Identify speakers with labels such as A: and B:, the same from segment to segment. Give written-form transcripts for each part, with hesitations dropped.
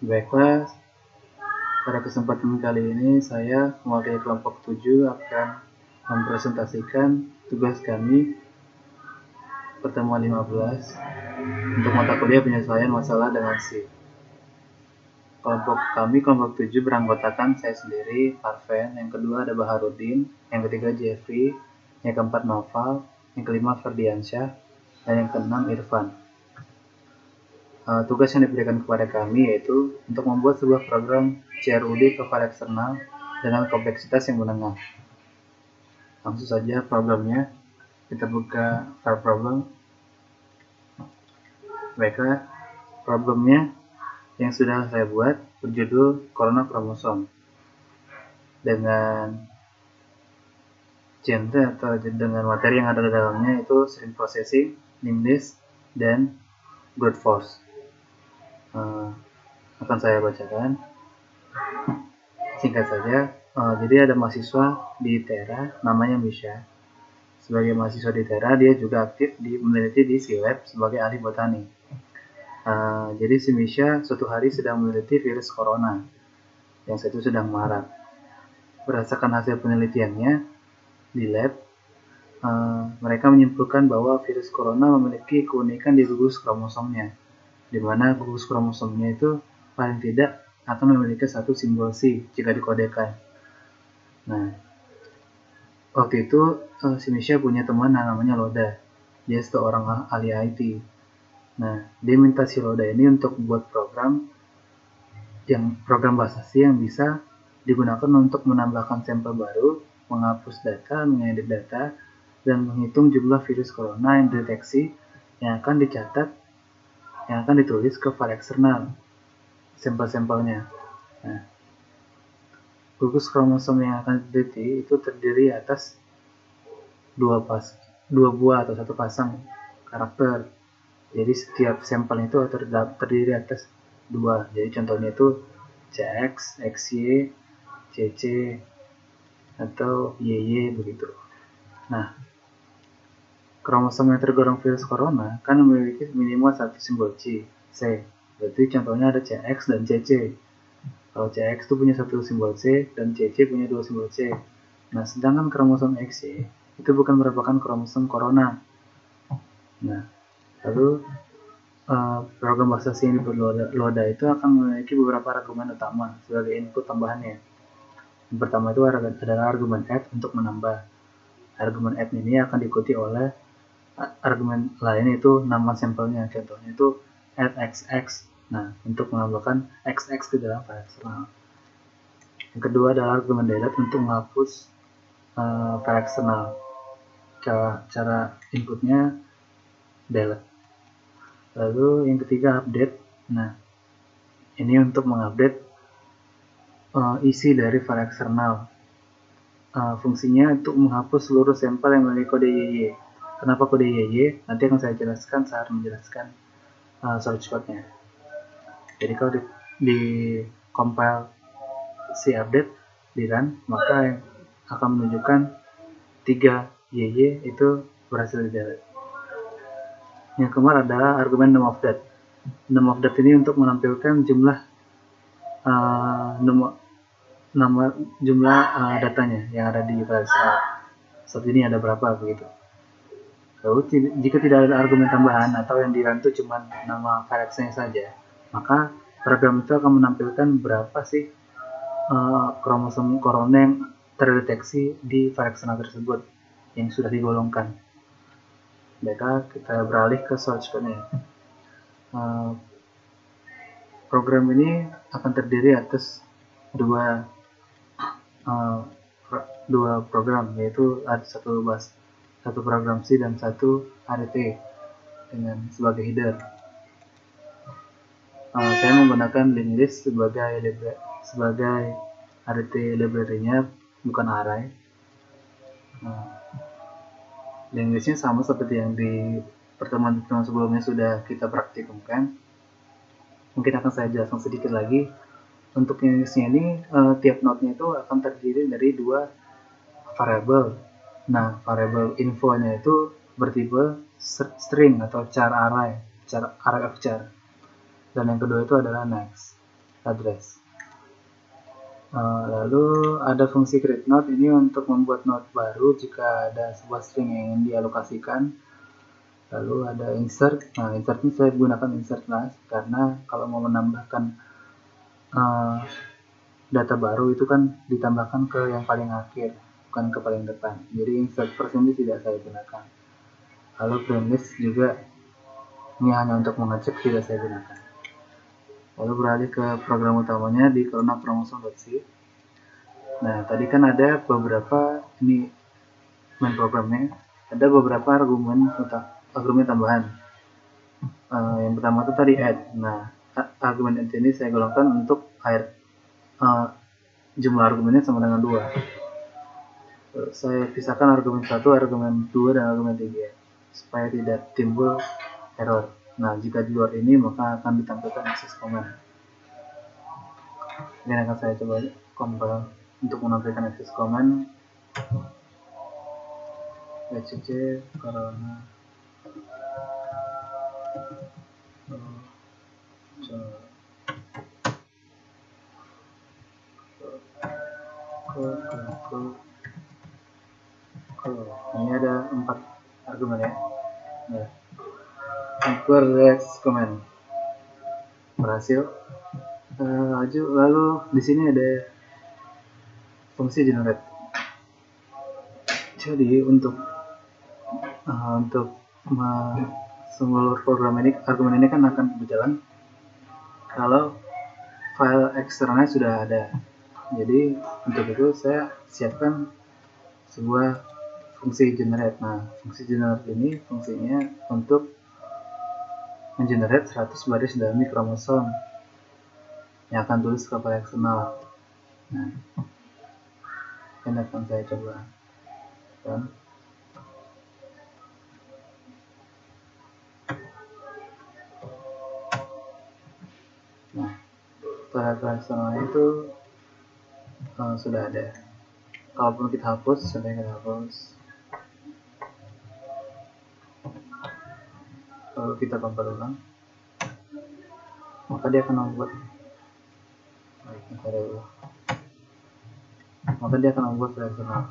A: Baiklah, pada kesempatan kali ini saya mewakili kelompok 7 akan mempresentasikan tugas kami pertemuan 15 untuk mata kuliah penyesuaian masalah dengan SIP. Kelompok 7 beranggotakan saya sendiri, Arven, yang kedua ada Baharudin, yang ketiga Jeffrey, yang keempat Noval, yang kelima Ferdiansyah, dan yang keenam Irfan. Tugas yang diberikan kepada kami yaitu untuk membuat sebuah program CRUD profile eksternal dengan kompleksitas yang menengah. Langsung saja programnya, kita buka file problem. Baiklah, problemnya yang sudah saya buat berjudul Corona Kromosom dengan genre atau dengan materi yang ada di dalamnya itu string processing, named list, dan brute force. Akan saya bacakan singkat saja. Jadi ada mahasiswa di Tera namanya Misha. Sebagai mahasiswa di Tera, dia juga aktif meneliti di SciLab sebagai ahli botani. Jadi si Misha suatu hari sedang meneliti virus corona yang saat itu sedang marak. Berdasarkan hasil penelitiannya di lab, mereka menyimpulkan bahwa virus corona memiliki keunikan di gugus kromosomnya, di mana gugus kromosomnya itu paling tidak akan memiliki satu simbol C jika dikodekan. Nah, waktu itu si Misha punya teman namanya Loda. Dia seorang ahli IT. Nah, dia minta si Loda ini untuk buat program bahasa C yang bisa digunakan untuk menambahkan sampel baru, menghapus data, mengedit data, dan menghitung jumlah virus corona yang dideteksi yang akan dicatat, yang akan ditulis ke file eksternal sampel-sampelnya. Nah, gugus kromosom yang akan diteliti itu terdiri atas dua buah atau satu pasang karakter. Jadi setiap sampel itu terdiri atas dua. Jadi contohnya itu CX, XY, CC, atau YY begitu. Nah, kromosom yang tergolong virus corona kan memiliki minimal satu simbol C. Berarti contohnya ada CX dan CC. Kalau CX itu punya satu simbol C dan CC punya dua simbol C. Nah, sedangkan kromosom XY itu bukan merupakan kromosom corona. Nah, lalu program bahasa C yang Loda itu akan memiliki beberapa argumen utama sebagai input tambahannya. Yang pertama itu adalah argumen add untuk menambah. Argumen add ini akan diikuti oleh argumen lain itu nama sampelnya. Contohnya itu add XX. Nah, untuk menambahkan XX ke dalam file eksternal. Yang kedua adalah argumen delete untuk menghapus file eksternal. Cara inputnya delete. Lalu yang ketiga update. Nah, ini untuk mengupdate isi dari file eksternal. Fungsinya untuk menghapus seluruh sampel yang memiliki kode YY. Kenapa kode YY? Nanti akan saya jelaskan saat menjelaskan source code-nya. Jadi kalau di compile si update di run, maka yang akan menunjukkan 3 YY itu berhasil di delete. Yang keempat adalah argumen num of that. Num of that ini untuk menampilkan jumlah jumlah datanya yang ada di file eksternal. Saat ini ada berapa begitu. Lalu jika tidak ada argumen tambahan atau yang di run itu cuma nama file eksternalnya saja, maka program itu akan menampilkan berapa sih kromosom corona yang terdeteksi di file eksternal tersebut yang sudah digolongkan. Baiklah, kita beralih ke source code-nya. Program ini akan terdiri atas dua program, yaitu ada satu program C dan satu ADT dengan sebagai header. Saya menggunakan linked list sebagai ADT library-nya, bukan array. Linked list-nya sama seperti yang di pertemuan sebelumnya sudah kita praktikumkan. Mungkin akan saya jelaskan sedikit lagi. Untuk linked list-nya ini, tiap node-nya itu akan terdiri dari dua variabel. Nah, variabel infonya itu bertipe string atau char array. char, dan yang kedua itu adalah next address. Lalu ada fungsi create node ini untuk membuat node baru jika ada sebuah string yang ingin dialokasikan. Lalu ada insert. Nah, insert ini saya gunakan insert last karena kalau mau menambahkan data baru itu kan ditambahkan ke yang paling akhir, bukan ke paling depan. Jadi insert first ini tidak saya gunakan. Lalu print list juga ini hanya untuk mengecek, tidak saya gunakan. Lalu beralih ke program utamanya di coronapromotion.c. Nah, tadi kan ada beberapa, ini main programnya, ada beberapa argumen tambahan. Yang pertama itu tadi add. Nah, argumen add ini saya golongkan untuk jumlah argumennya sama dengan 2. Saya pisahkan argumen 1, argumen 2, dan argumen 3 supaya tidak timbul error. Nah, jika di luar ini maka akan ditampilkan access command. Ini akan saya coba compile untuk menampilkan access command. Cc corona ini ada 4 argumen ya. Nah, access command berhasil. Lalu di sini ada fungsi generate. Jadi untuk seluruh program ini, argumen ini kan akan berjalan kalau file eksternalnya sudah ada. Jadi untuk itu saya siapkan sebuah fungsi generate. Nah, fungsi generate ini fungsinya untuk mengenerate 100 baris dummy kromosom yang akan tulis ke file eksternal. Nah, ini akan saya coba. Nah, file eksternalnya itu sudah ada. Kalaupun kita hapus, sudah kita hapus. Lalu kita compile ulang, maka dia akan membuat file eksternal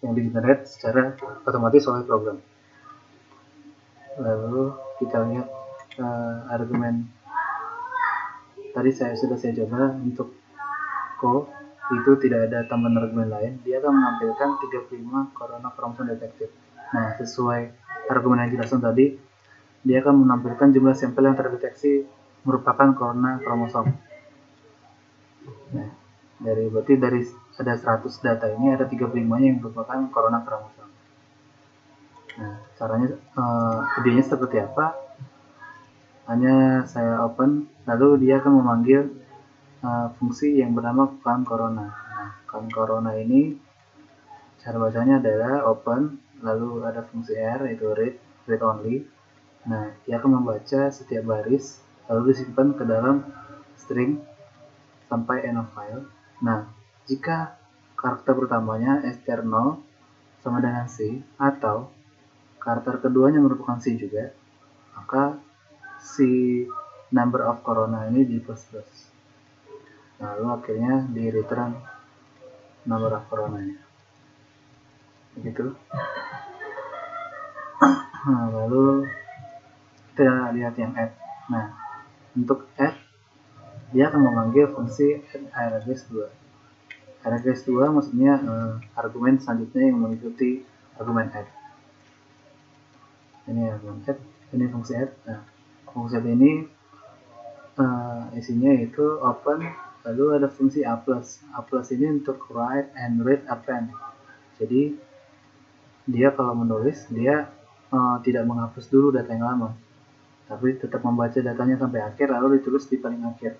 A: yang di-generate secara otomatis oleh program. Lalu kita lihat argumen tadi sudah saya coba untuk co itu tidak ada tambahan argumen lain, dia akan menampilkan 35 corona kromosom detected. Nah, sesuai argumen yang dijelaskan tadi, dia akan menampilkan jumlah sampel yang terdeteksi merupakan corona kromosom. Nah, berarti dari ada 100 data ini ada 35-nya yang merupakan corona kromosom. Nah, caranya idenya seperti apa? Hanya saya open, lalu dia akan memanggil fungsi yang bernama count corona. Nah, count corona ini cara bacanya adalah open, lalu ada fungsi r yaitu read only. Nah, dia akan membaca setiap baris lalu disimpan ke dalam string sampai end of file. Nah, jika karakter pertamanya str0 sama dengan C atau karakter keduanya merupakan C juga, maka si number of corona ini di plus. Lalu akhirnya di return number of coronanya. Begitu. Nah, lalu kita lihat yang add. Nah, untuk add dia akan memanggil fungsi add args2. Args2 maksudnya argumen selanjutnya yang mengikuti argumen add. Ini argumen add, ini fungsi add. Nah, fungsi add ini isinya itu open, lalu ada fungsi a+. A+ ini untuk write and read append. Jadi dia kalau menulis dia tidak menghapus dulu data yang lama, tapi tetap membaca datanya sampai akhir lalu ditulis di paling akhir.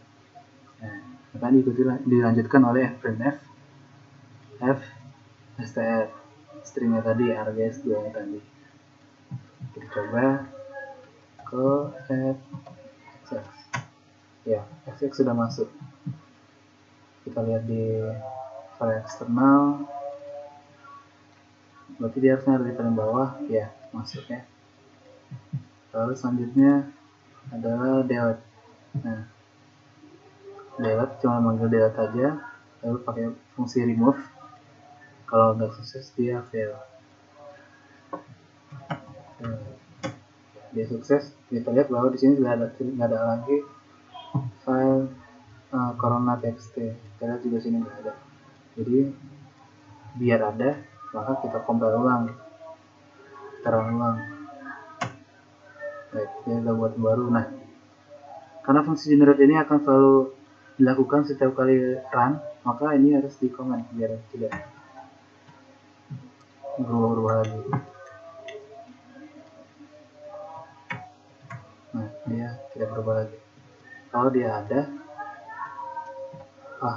A: Nah, tadi dilanjutkan oleh fprintf f str stringnya tadi args2 nya tadi. Kita coba ke fxx. Ya, fxx sudah masuk. Kita lihat di file eksternal, berarti dia harusnya ada di paling bawah ya. masuk ya. Lalu selanjutnya adalah delete. Nah, delete cuma manggil delete aja, lalu pakai fungsi remove. Kalau nggak sukses dia fail. Dia sukses, kita lihat bahwa di sini nggak ada lagi file corona.txt. Kita lihat juga sini nggak ada. Jadi biar ada, maka kita compile ulang, kita run ulang. Baik, kita buat baru. Nah, karena fungsi generate ini akan selalu dilakukan setiap kali run, maka ini harus di comment biar tidak berubah-ubah lagi. Nah, dia tidak berubah lagi. Kalau dia ada,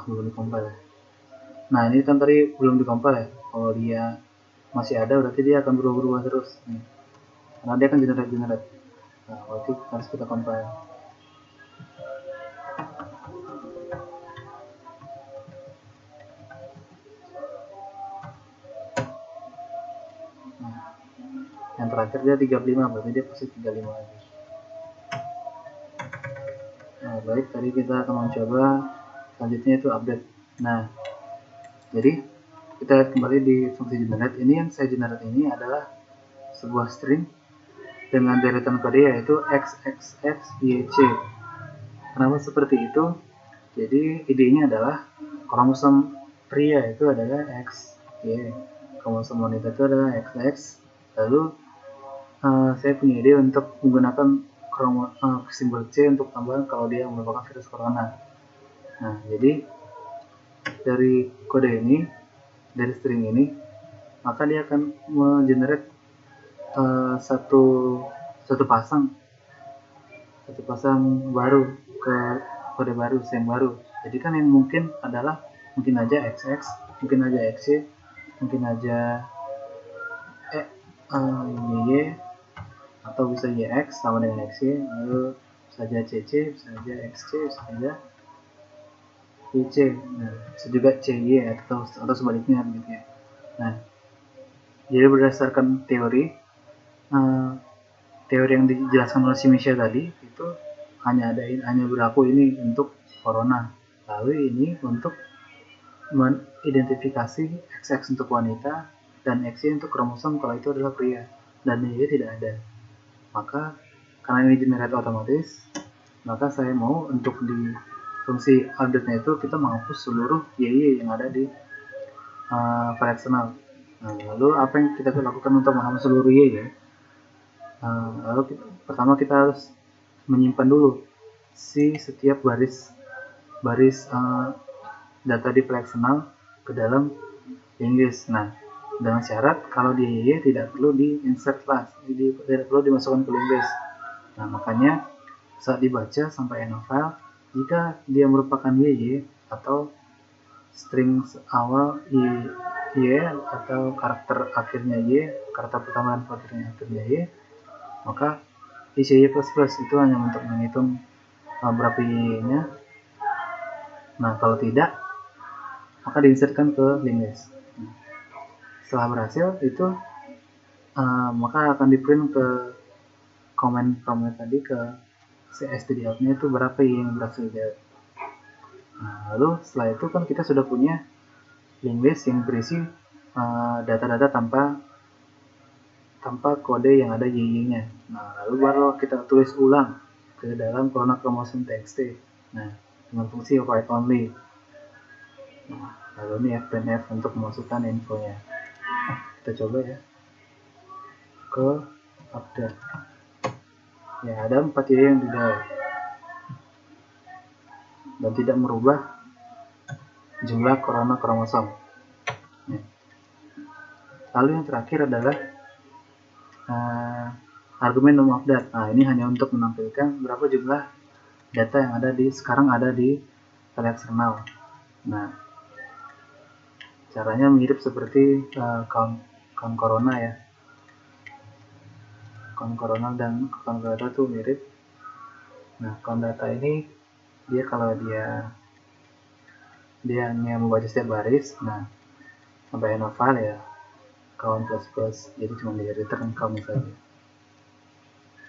A: belum dikompil ya. Nah, ini kan tadi belum dikompil ya. Kalau dia masih ada, berarti dia akan berubah-ubah terus. Nih. Karena dia akan generate. Nah, berarti harus kita compile. Nah, yang terakhir dia 35, berarti dia pasti 35 lagi. Nah, baik, tadi kita akan mencoba selanjutnya itu update. Nah, jadi kita lihat kembali di fungsi generate. Ini yang saya generate ini adalah sebuah string dengan deretan kode yaitu XXXYC. Kenapa seperti itu? Jadi idenya adalah kromosom pria itu adalah X, kromosom wanita itu adalah XX. Lalu saya punya ide untuk menggunakan simbol C untuk tambahan kalau dia merupakan virus corona. Nah, jadi dari kode ini, dari string ini, maka dia akan mengenerate satu pasang baru ke kode baru, string baru. Jadi kan yang mungkin adalah mungkin aja XX, mungkin aja XY, mungkin aja YY, atau bisa YX sama dengan XY, lalu bisa aja CC, bisa aja XC, bisa aja YC. Nah, bisa juga CY atau sebaliknya gitu ya. Nah, jadi berdasarkan teori yang dijelaskan oleh si Michelle tadi itu hanya berlaku ini untuk corona. Lalu ini untuk mengidentifikasi XX untuk wanita dan XY untuk kromosom kalau itu adalah pria dan YY tidak ada. Maka karena ini generate otomatis, maka saya mau untuk di fungsi update-nya itu kita menghapus seluruh YY yang ada di file eksternal. Nah, lalu apa yang kita lakukan untuk menghapus seluruh YY? Lalu pertama kita harus menyimpan dulu setiap baris data di file eksternal ke dalam Inggris. Nah, dengan syarat kalau di YY tidak perlu di insert class, tidak perlu dimasukkan ke Inggris. Nah, makanya saat dibaca sampai end of file, jika dia merupakan YY atau string awal Y atau karakter akhirnya Y, karakter pertama dan akhirnya Y, maka isi Y++ itu hanya untuk menghitung berapa Y-nya. Nah, kalau tidak, maka diinsertkan ke linglist. Setelah berhasil, itu maka akan di-print ke comment tadi ke stdout-nya itu berapa Y yang berhasil dia. Nah, lalu setelah itu kan kita sudah punya linglist yang berisi data-data tanpa kode yang ada YY-nya. Nah, lalu baru kita tulis ulang ke dalam corona kromosom txt. Nah, dengan fungsi write only. Nah, lalu ini fprintf untuk memasukkan infonya. Kita coba ya ke update. Ya, ada 4 YY yang tidak dan tidak merubah jumlah corona kromosom. Ya. Lalu yang terakhir adalah argumen update. Nah, ini hanya untuk menampilkan berapa jumlah data yang sekarang ada di file eksternal. Nah, caranya mirip seperti count corona ya. Count corona dan count data tuh mirip. Nah, count data ini dia kalau dia hanya membaca setiap baris. Nah, sampai end of file ya. count plus, jadi cuma di return count saja.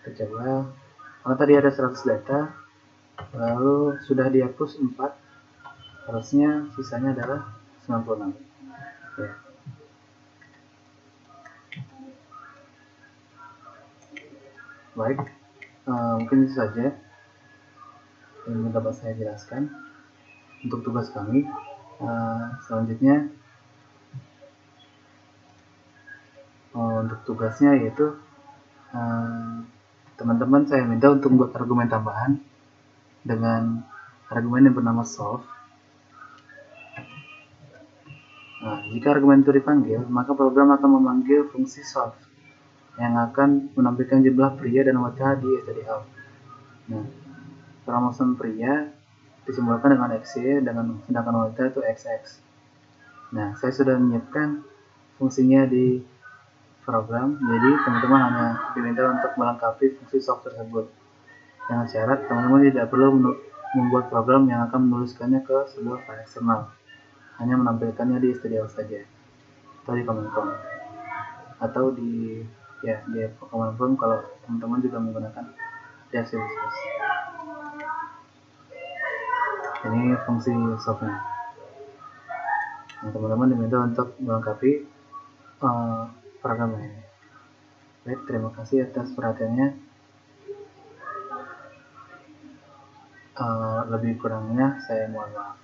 A: Kita coba, kalau tadi ada 100 data, lalu sudah dihapus 4, harusnya sisanya adalah 96. Ya. Baik, mungkin itu saja yang dapat saya jelaskan untuk tugas kami. Selanjutnya untuk tugasnya yaitu teman-teman saya minta untuk membuat argumen tambahan dengan argumen yang bernama solve. Nah, jika argumen itu dipanggil, maka program akan memanggil fungsi solve yang akan menampilkan jumlah pria dan wanita di stdout. Nah, kromosom pria disimbolkan dengan XY, sedangkan wanita itu XX. Nah, saya sudah menyiapkan fungsinya di program, jadi teman-teman hanya diminta untuk melengkapi fungsi solve tersebut. Dengan syarat teman-teman tidak perlu membuat program yang akan menuliskannya ke sebuah file eksternal, hanya menampilkannya di stdout saja, atau di command prompt, atau di command prompt kalau teman-teman juga menggunakan C++. Ini fungsi solve-nya. Nah, teman-teman diminta untuk melengkapi program ini. Baik, terima kasih atas perhatiannya. Lebih kurangnya saya mohon maaf.